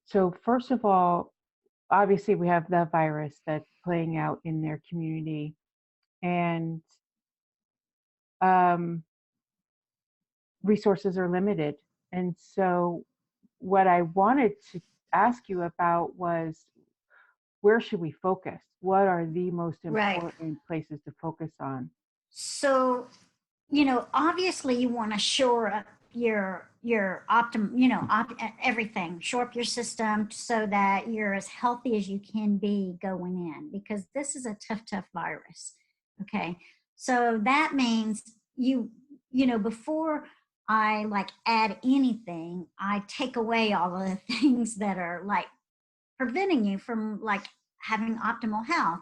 So first of all, obviously we have the virus that's playing out in their community, and um, resources are limited. And so what I wanted to ask you about was, where should we focus? What are the most Right. important places to focus on? So, obviously you want to shore up your everything, shore up your system so that you're as healthy as you can be going in, because this is a tough virus. Okay. So that means before I like add anything, I take away all of the things that are like preventing you from like having optimal health.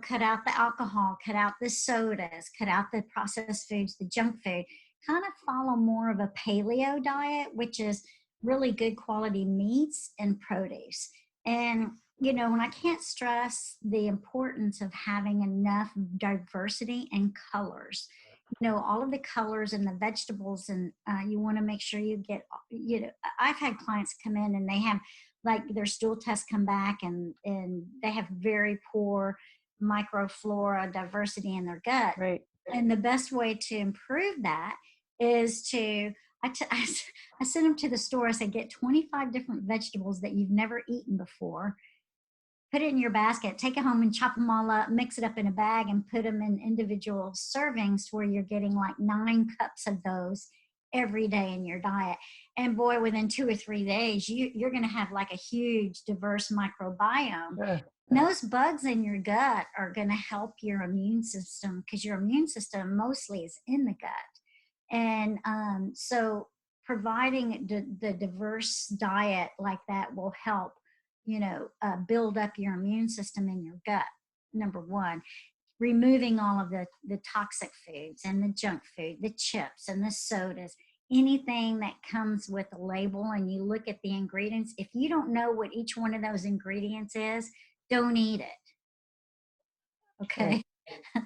Cut out the alcohol, cut out the sodas, cut out the processed foods, the junk food. Kind of follow more of a paleo diet, which is really good quality meats and produce. And when I can't stress the importance of having enough diversity and colors, all of the colors and the vegetables, and you want to make sure you get, I've had clients come in and they have like their stool tests come back and they have very poor microflora diversity in their gut. Right. And the best way to improve that is to I send them to the store. I say, get 25 different vegetables that you've never eaten before, put it in your basket, take it home and chop them all up, mix it up in a bag and put them in individual servings where you're getting like 9 cups of those every day in your diet. And boy, within 2 or 3 days, you're going to have like a huge diverse microbiome. Yeah. Those bugs in your gut are going to help your immune system, because your immune system mostly is in the gut. And so providing the diverse diet like that will help build up your immune system in your gut. Number one, removing all of the toxic foods and the junk food, the chips and the sodas, anything that comes with a label, and you look at the ingredients. If you don't know what each one of those ingredients is, don't eat it. Okay. Right.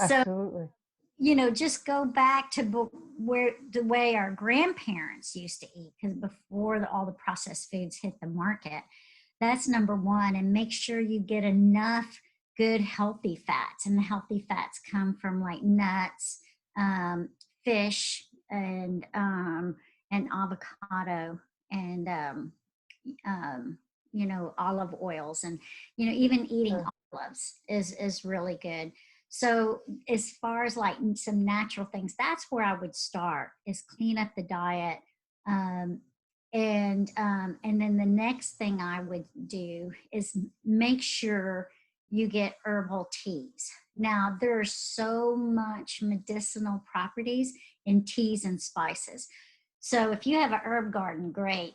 So, Absolutely. just go back to where the way our grandparents used to eat, because before all the processed foods hit the market. That's number one. And make sure you get enough good healthy fats. And the healthy fats come from like nuts, fish, and avocado, and olive oils, and even eating Sure. olives is really good. So as far as like some natural things, that's where I would start, is clean up the diet. Um, and then the next thing I would do is make sure you get herbal teas. Now there's so much medicinal properties in teas and spices. So if you have a herb garden, great.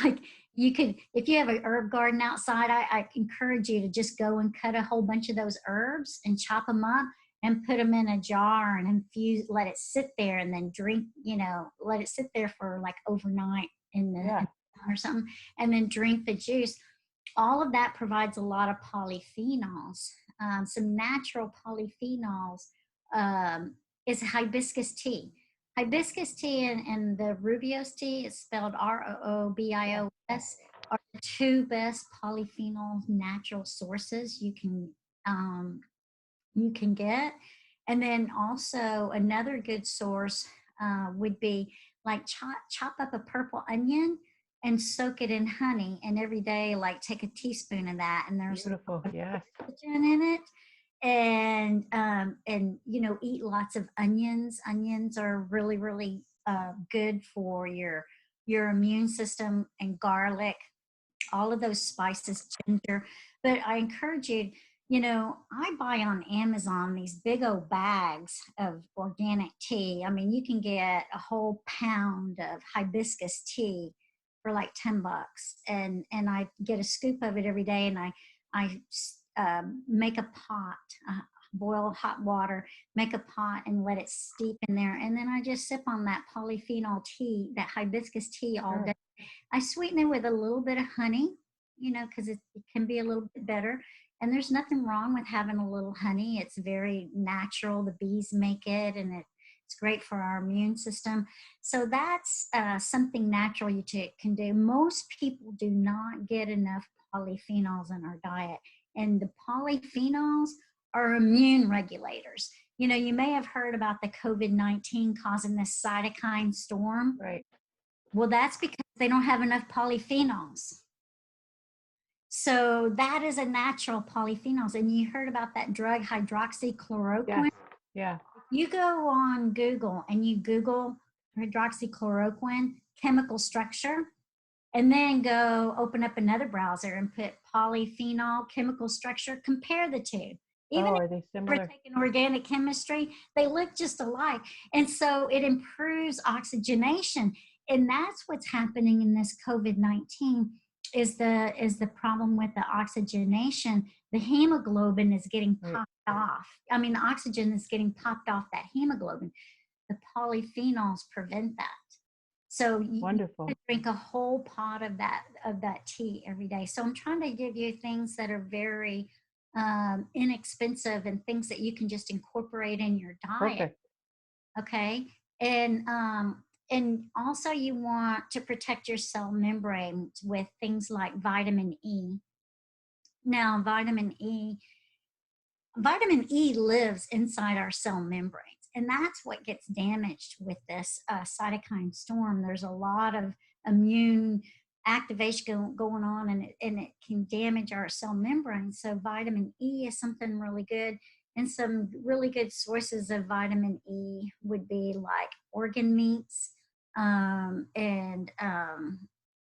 Like you could, if you have a herb garden outside, I encourage you to just go and cut a whole bunch of those herbs and chop them up and put them in a jar and infuse, let it sit there, and then drink, let it sit there for like overnight in the Yeah. or something, and then drink the juice. All of that provides a lot of polyphenols. Some natural polyphenols is hibiscus tea. Hibiscus tea and the Rubios tea, is spelled Roobios, are the 2 best polyphenol natural sources you can get. And then also another good source would be like chop up a purple onion and soak it in honey, and every day like take a teaspoon of that, and there's Beautiful. Yes. oxygen in it. And eat lots of onions are really good for your immune system, and garlic, all of those spices, ginger. But I encourage you, I buy on Amazon these big old bags of organic tea. I mean, you can get a whole pound of hibiscus tea for like $10. And I get a scoop of it every day, and I make a pot, boil hot water, make a pot and let it steep in there. And then I just sip on that polyphenol tea, that hibiscus tea all day. Sure. I sweeten it with a little bit of honey, because it can be a little bit better. And there's nothing wrong with having a little honey. It's very natural. The bees make it, and It's great for our immune system. So that's something natural can do. Most people do not get enough polyphenols in our diet. And the polyphenols are immune regulators. You know, you may have heard about the COVID-19 causing this cytokine storm. Right. Well, that's because they don't have enough polyphenols. So that is a natural polyphenols. And you heard about that drug hydroxychloroquine. Yes. Yeah. You go on Google and you Google hydroxychloroquine chemical structure, and then go open up another browser and put polyphenol chemical structure, compare the two. Even are they if similar? we're taking organic chemistry, they look just alike. And so it improves oxygenation. And that's what's happening in this COVID-19 is the problem with the oxygenation. The hemoglobin is getting popped off. I mean, the oxygen is getting popped off that hemoglobin. The polyphenols prevent that. So you drink a whole pot of that tea every day. So I'm trying to give you things that are very inexpensive and things that you can just incorporate in your diet. Perfect. Okay. And also you want to protect your cell membrane with things like vitamin E. Now, vitamin E lives inside our cell membranes, and that's what gets damaged with this cytokine storm. There's a lot of immune activation going on, and it can damage our cell membrane. So vitamin E is something really good. And some really good sources of vitamin E would be like organ meats, and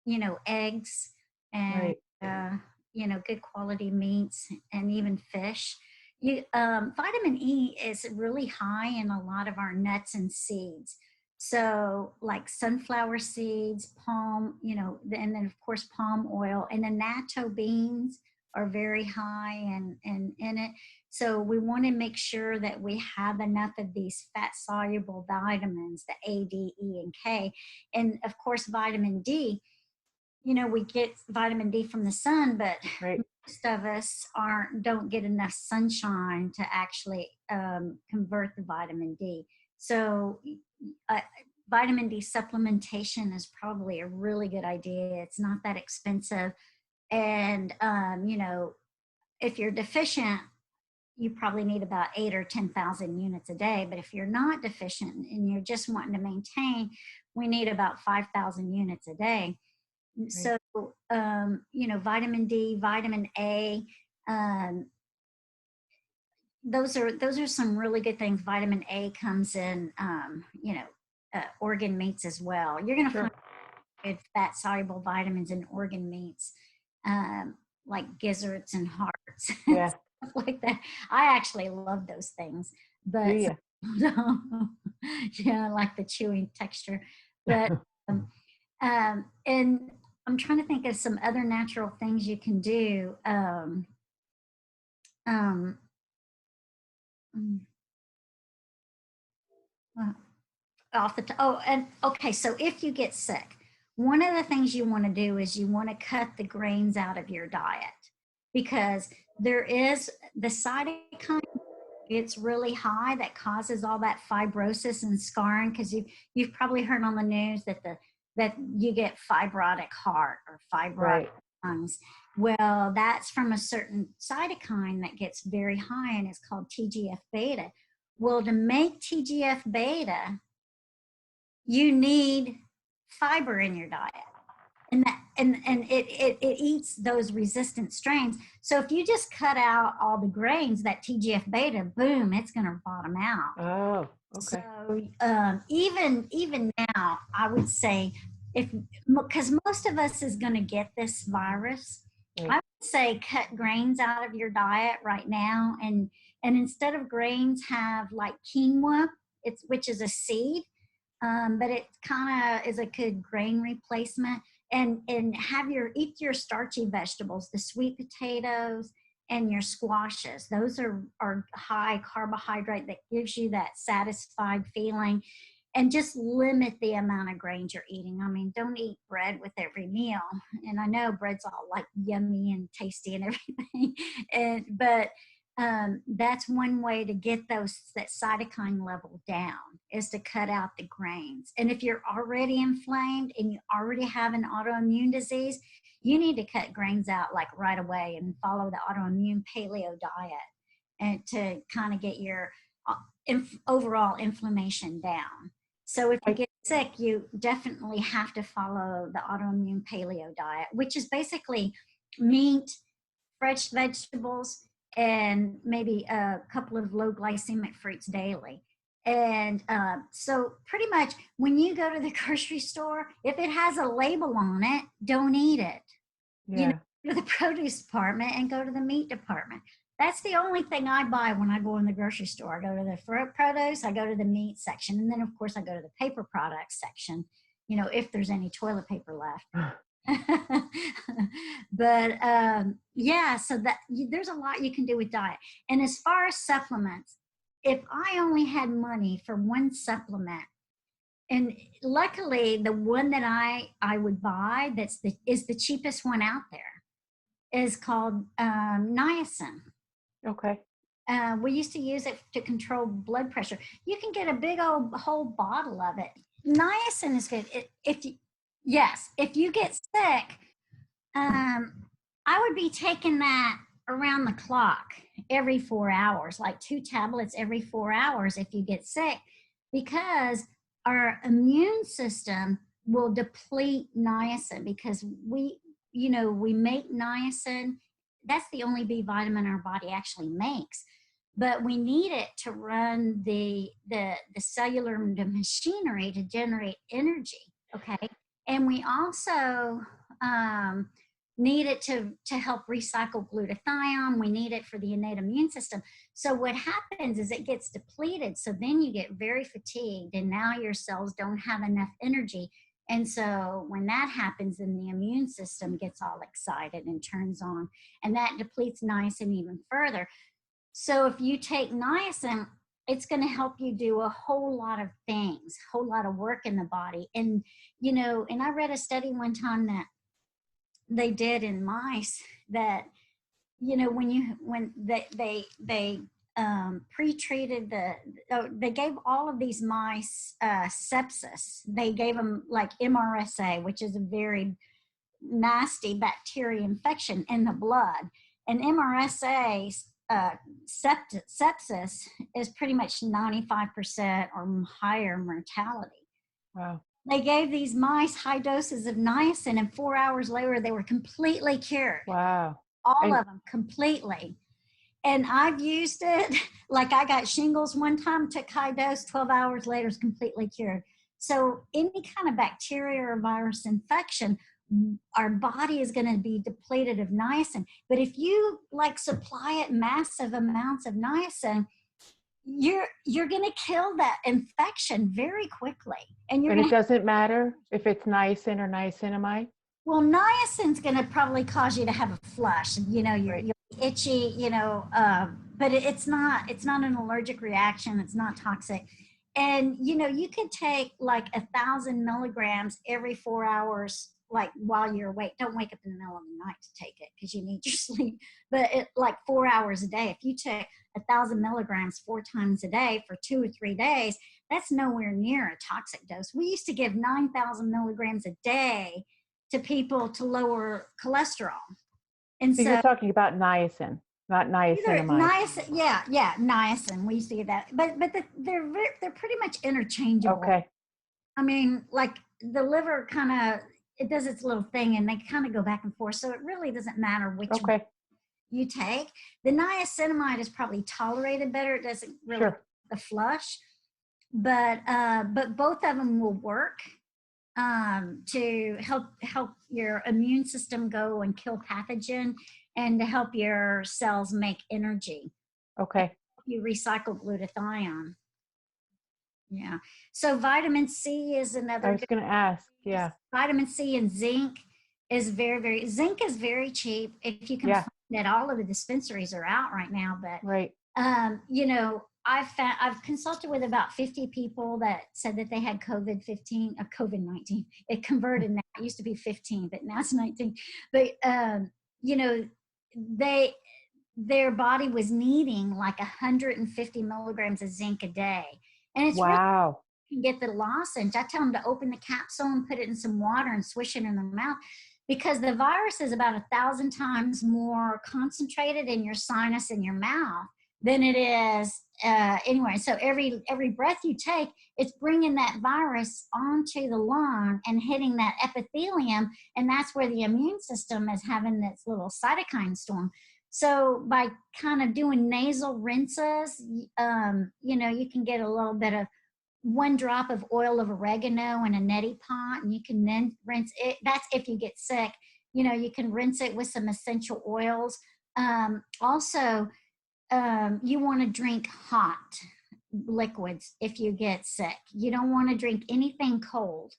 you know, eggs, and you know, good quality meats, and even fish. Vitamin E is really high in a lot of our nuts and seeds. So like sunflower seeds, palm, you know, and then of course palm oil, and the natto beans are very high in it. So we want to make sure that we have enough of these fat soluble vitamins, the A, D, E, and K. And of course, vitamin D, you know, we get vitamin D from the sun, but most of us don't get enough sunshine to actually convert the vitamin D. So vitamin D supplementation is probably a really good idea. It's not that expensive. And, you know, if you're deficient, you probably need about 8,000 or 10,000 units a day. But if you're not deficient and you're just wanting to maintain, we need about 5,000 units a day. So, you know, vitamin D, vitamin A, those are some really good things. Vitamin A comes in, you know, organ meats as well. You're going to find good fat soluble vitamins in organ meats, like gizzards and hearts, stuff like that. I actually love those things, but yeah, I like the chewing texture. But and I'm trying to think of some other natural things you can do. So if you get sick, one of the things you want to do is you want to cut the grains out of your diet, because there is the cytokine, it's really high, that causes all that fibrosis and scarring, because you've probably heard on the news that you get fibrotic heart or fibrotic lungs. Well, that's from a certain cytokine that gets very high, and it's called TGF beta. Well, to make TGF beta, you need fiber in your diet. And it eats those resistant strains. So if you just cut out all the grains, that TGF beta, boom, it's going to bottom out. Oh, okay. So even now, I would say, because most of us is going to get this virus, I would say cut grains out of your diet right now, and instead of grains, have like quinoa, which is a seed, but it kind of is a good grain replacement. And eat your starchy vegetables, the sweet potatoes and your squashes. Those are high carbohydrate that gives you that satisfied feeling. And just limit the amount of grains you're eating. I mean, don't eat bread with every meal. And I know bread's all like yummy and tasty and everything, but that's one way to get that cytokine level down, is to cut out the grains. And if you're already inflamed and you already have an autoimmune disease, you need to cut grains out like right away and follow the autoimmune paleo diet, and to kind of get your overall inflammation down. So if you get sick, you definitely have to follow the autoimmune paleo diet, which is basically meat, fresh vegetables, and maybe a couple of low glycemic fruits daily. And so pretty much when you go to the grocery store, if it has a label on it, don't eat it. Yeah. You know, go to the produce department and go to the meat department. That's the only thing I buy when I go in the grocery store. I go to the produce, I go to the meat section, and then of course I go to the paper products section, you know, if there's any toilet paper left. But yeah, so that there's a lot you can do with diet. And as far as supplements, if I only had money for one supplement, and luckily the one that I would buy is the cheapest one out there, is called niacin. Okay. We used to use it to control blood pressure. You can get a big old whole bottle of it. Niacin is good. If you get sick, I would be taking that around the clock every 4 hours, like 2 tablets every 4 hours if you get sick, because our immune system will deplete niacin, because we make niacin. That's the only B vitamin our body actually makes, but we need it to run the cellular machinery to generate energy. Okay. And we also need it to help recycle glutathione. We need it for the innate immune system. So what happens is it gets depleted. So then you get very fatigued, and now your cells don't have enough energy. And so when that happens, then the immune system gets all excited and turns on, and that depletes niacin even further. So if you take niacin, it's going to help you do a whole lot of things, a whole lot of work in the body. And, you know, and I read a study one time that they did in mice that, you know, when they pre-treated they gave all of these mice sepsis. They gave them like MRSA, which is a very nasty bacteria infection in the blood. And MRSA sepsis is pretty much 95% or higher mortality. Wow. They gave these mice high doses of niacin, and 4 hours later they were completely cured. Wow. All of them completely. And I've used it. Like I got shingles one time, took high dose, 12 hours later is completely cured. So any kind of bacteria or virus infection, our body is going to be depleted of niacin. But if you like supply it massive amounts of niacin, you're going to kill that infection very quickly. And it doesn't matter if it's niacin or niacinamide? Well, niacin's going to probably cause you to have a flush. You know, you're itchy, you know, but it's not an allergic reaction. It's not toxic. And, you know, you could take like 1,000 milligrams every 4 hours, like while you're awake. Don't wake up in the middle of the night to take it because you need your sleep. But like 4 hours a day. If you took 1,000 milligrams 4 times a day for 2 or 3 days, that's nowhere near a toxic dose. We used to give 9,000 milligrams a day to people to lower cholesterol. And so you're talking about niacin, not niacinamide. Niacin, yeah, niacin. We used to get that, but they're pretty much interchangeable. Okay. I mean, like the liver kind of, it does its little thing, and they kind of go back and forth. So it really doesn't matter which one you take. The niacinamide is probably tolerated better. It doesn't really the flush, but both of them will work to help your immune system go and kill pathogen, and to help your cells make energy. Okay. You recycle glutathione. Yeah. So vitamin C is another. I was going to ask. Yeah. Vitamin C and zinc is zinc is very cheap. If you can find it, all of the dispensaries are out right now. But you know, I've consulted with about 50 people that said that they had COVID-19. It converted now. It used to be 15, but now it's 19. But you know, their body was needing like 150 milligrams of zinc a day. And it's really, Wow. you can get the lozenge. I tell them to open the capsule and put it in some water and swish it in their mouth, because the virus is about 1,000 times more concentrated in your sinus and your mouth than it is anyway. So every breath you take, it's bringing that virus onto the lung and hitting that epithelium, and that's where the immune system is having this little cytokine storm. So by kind of doing nasal rinses, you know, you can get a little bit of 1 drop of oil of oregano in a neti pot, and you can then rinse it. That's if you get sick. You know, you can rinse it with some essential oils. Also, you want to drink hot liquids if you get sick. You don't want to drink anything cold,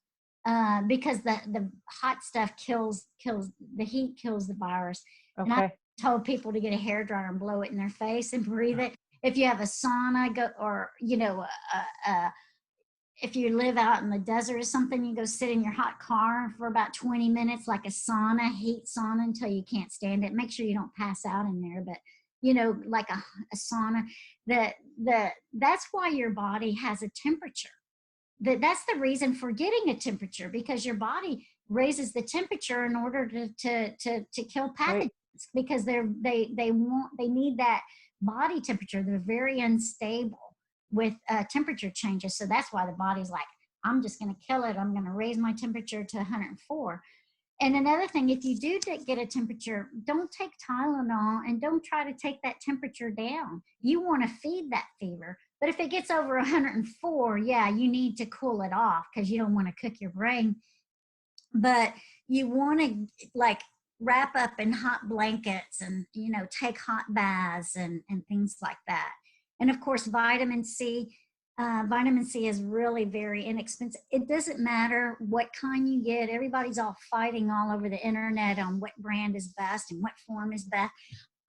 because the hot stuff kills the heat, kills the virus. And I Okay. told people to get a hairdryer and blow it in their face and breathe it. If you have a sauna, go, or you know, if you live out in the desert or something, you go sit in your hot car for about 20 minutes, like a sauna, heat sauna, until you can't stand it. Make sure you don't pass out in there, but you know, like a sauna. That's why your body has a temperature. That's the reason for getting a temperature, because your body raises the temperature in order to kill pathogens, Right. because they need that body temperature. They're very unstable with temperature changes. So that's why the body's like, I'm just going to kill it. I'm going to raise my temperature to 104. And another thing, if you do get a temperature, don't take Tylenol and don't try to take that temperature down. You want to feed that fever. But if it gets over 104, yeah, you need to cool it off, because you don't want to cook your brain. But you want to like wrap up in hot blankets and, you know, take hot baths and things like that. And of course, vitamin C. Vitamin C is really very inexpensive. It doesn't matter what kind you get. Everybody's all fighting all over the internet on what brand is best and what form is best.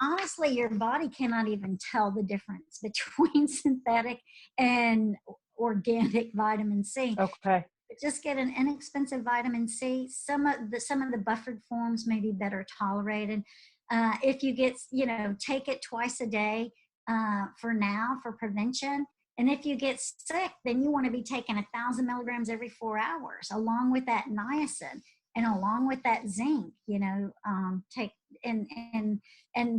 Honestly, your body cannot even tell the difference between synthetic and organic vitamin C. Okay. Just get an inexpensive vitamin C. Some of the buffered forms may be better tolerated. If you get, you know, take it twice a day for now, for prevention. And if you get sick, then you want to be taking 1,000 milligrams every 4 hours, along with that niacin and along with that zinc. You know, take and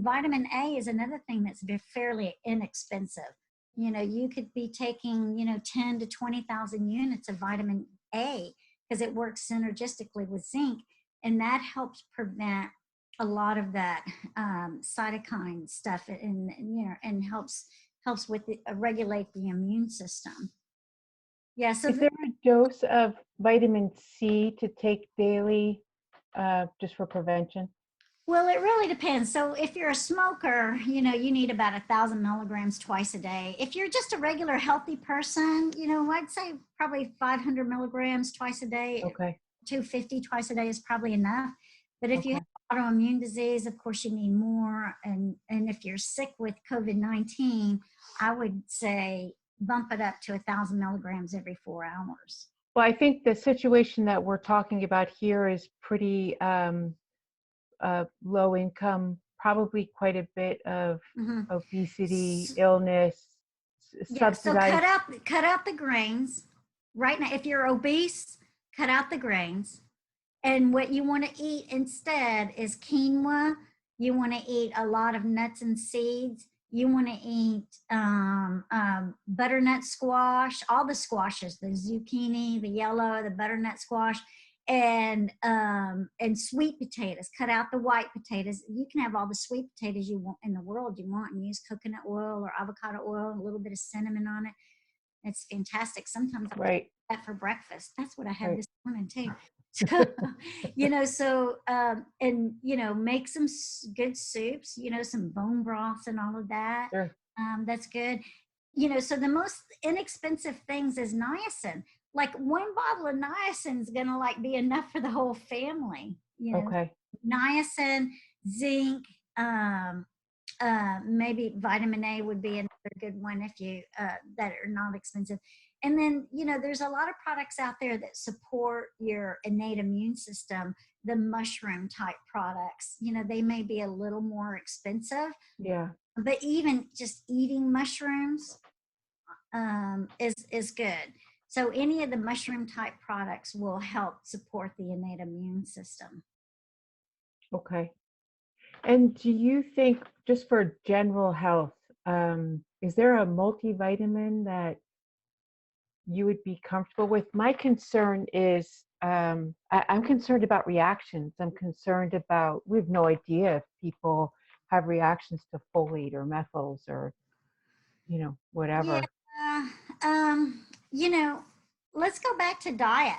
vitamin A is another thing that's fairly inexpensive. You know, you could be taking, you know, 10 to 20,000 units of vitamin A, because it works synergistically with zinc, and that helps prevent a lot of that cytokine stuff, and you know, and helps with regulate the immune system. Yeah. So Is there a dose of vitamin C to take daily, just for prevention? well, it really depends. So if you're a smoker, you know, you need about 1,000 milligrams twice a day. If you're just a regular healthy person, you know, I'd say probably 500 milligrams twice a day. Okay. 250 twice a day is probably enough. But if you Okay. have autoimmune disease, of course you need more. And if you're sick with COVID-19, I would say bump it up to 1,000 milligrams every 4 hours. Well, I think the situation that we're talking about here is pretty low income, probably quite a bit of obesity, illness, Yeah, so subsidized. cut out the grains. Right now, if you're obese, cut out the grains. And what you want to eat instead is quinoa. You want to eat a lot of nuts and seeds. You want to eat butternut squash, all the squashes, the zucchini, the yellow, the butternut squash, and sweet potatoes. Cut out the white potatoes. You can have all the sweet potatoes you want in the world you want, and use coconut oil or avocado oil and a little bit of cinnamon on it. It's fantastic. Sometimes I Right. eat that for breakfast. That's what I had Right. this morning too. So, you know, and, you know, make some good soups, you know, some bone broths and all of that. Sure. That's good. You know, so the most inexpensive things is niacin. Like 1 bottle of niacin is going to like be enough for the whole family, you know. Okay. Niacin, zinc, maybe vitamin A would be another good one if you that are not expensive. And then, there's a lot of products out there that support your innate immune system. The mushroom type products, they may be a little more expensive, Yeah. but even just eating mushrooms is good. So any of the mushroom type products will help support the innate immune system. Okay. And do you think, just for general health, is there a multivitamin that you would be comfortable with? My concern is, I'm concerned about reactions. I'm concerned about, we have no idea if people have reactions to folate or methyls or, Yeah. whatever. Um, let's go back to diet.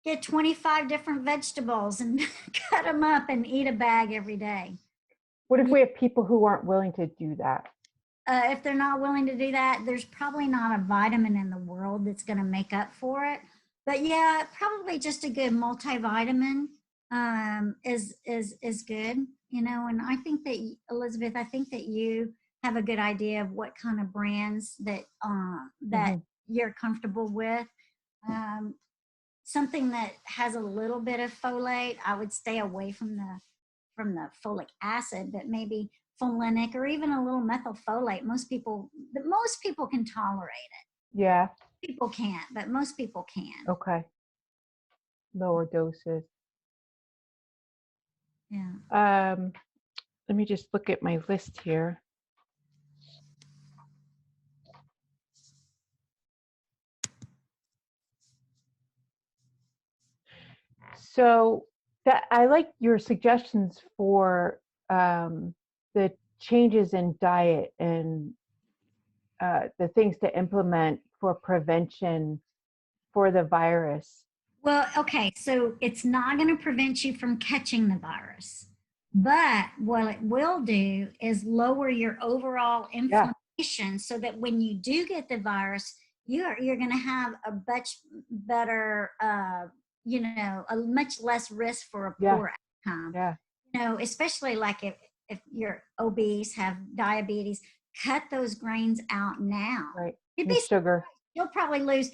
Get 25 different vegetables and cut them up and eat a bag every day. What if we have people who aren't willing to do that? If they're not willing to do that, there's probably not a vitamin in the world that's going to make up for it. But yeah, probably just a good multivitamin is good, And I think that Elizabeth, I think that you have a good idea of what kind of brands that Mm-hmm. you're comfortable with. Something that has a little bit of folate, I would stay away from the folic acid, but maybe folinic or even a little methylfolate. Most people can tolerate it. Yeah. People can't, but most people can. Okay. Lower doses. Yeah. Let me just look at my list here. So that I like your suggestions for the changes in diet and the things to implement for prevention for the virus. Well, okay, so it's not going to prevent you from catching the virus, but what it will do is lower your overall Yeah. inflammation so that when you do get the virus, you're going to have a much better, a much less risk for a Yeah. poor outcome. Yeah. Especially like if you're obese, have diabetes, cut those grains out now. Right. You'd The be sugar. You'll probably lose,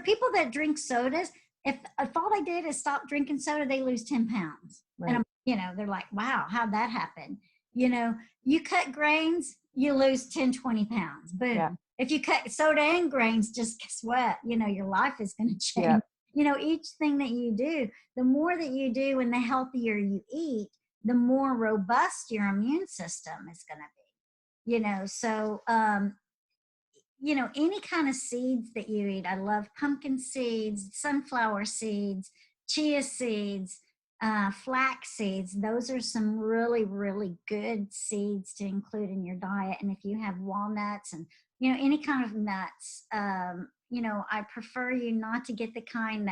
people that drink sodas, if all they did is stop drinking soda, they lose 10 pounds. Right. And they're like, wow, how'd that happen? You cut grains, you lose 10, 20 pounds. Boom. Yeah. If you cut soda and grains, just guess what? Your life is going to change. Yeah. Each thing that you do, the more that you do and the healthier you eat, the more robust your immune system is going to be. So any kind of seeds that you eat. I love pumpkin seeds, sunflower seeds, chia seeds, flax seeds. Those are some really, really good seeds to include in your diet. And if you have walnuts and, any kind of nuts, I prefer you not to get the kind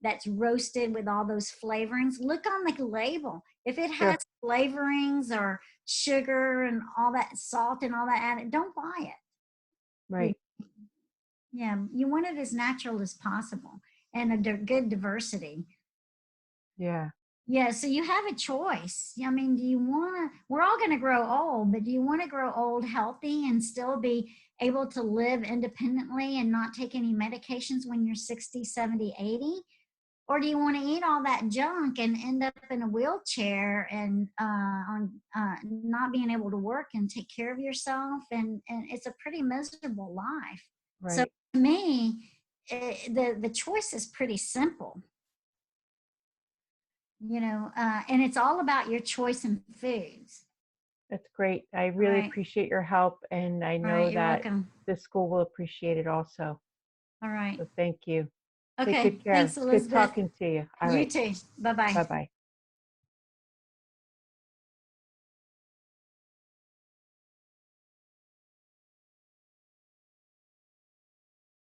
that's roasted with all those flavorings. Look on the label. If it has flavorings or sugar and all that salt and all that added, don't buy it. Right. Yeah, you want it as natural as possible and a good diversity. Yeah. Yeah, so you have a choice. I mean, we're all going to grow old, but do you want to grow old healthy and still be able to live independently and not take any medications when you're 60, 70, 80? Or do you want to eat all that junk and end up in a wheelchair and not being able to work and take care of yourself? And it's a pretty miserable life. Right. So to me, the choice is pretty simple. And it's all about your choice in foods. That's great. I really appreciate your help, and I know that the school will appreciate it also. All right. So thank you. Okay. Take good care. Thanks, Elizabeth. It's good talking to you. All right. You too. Bye-bye. Bye-bye.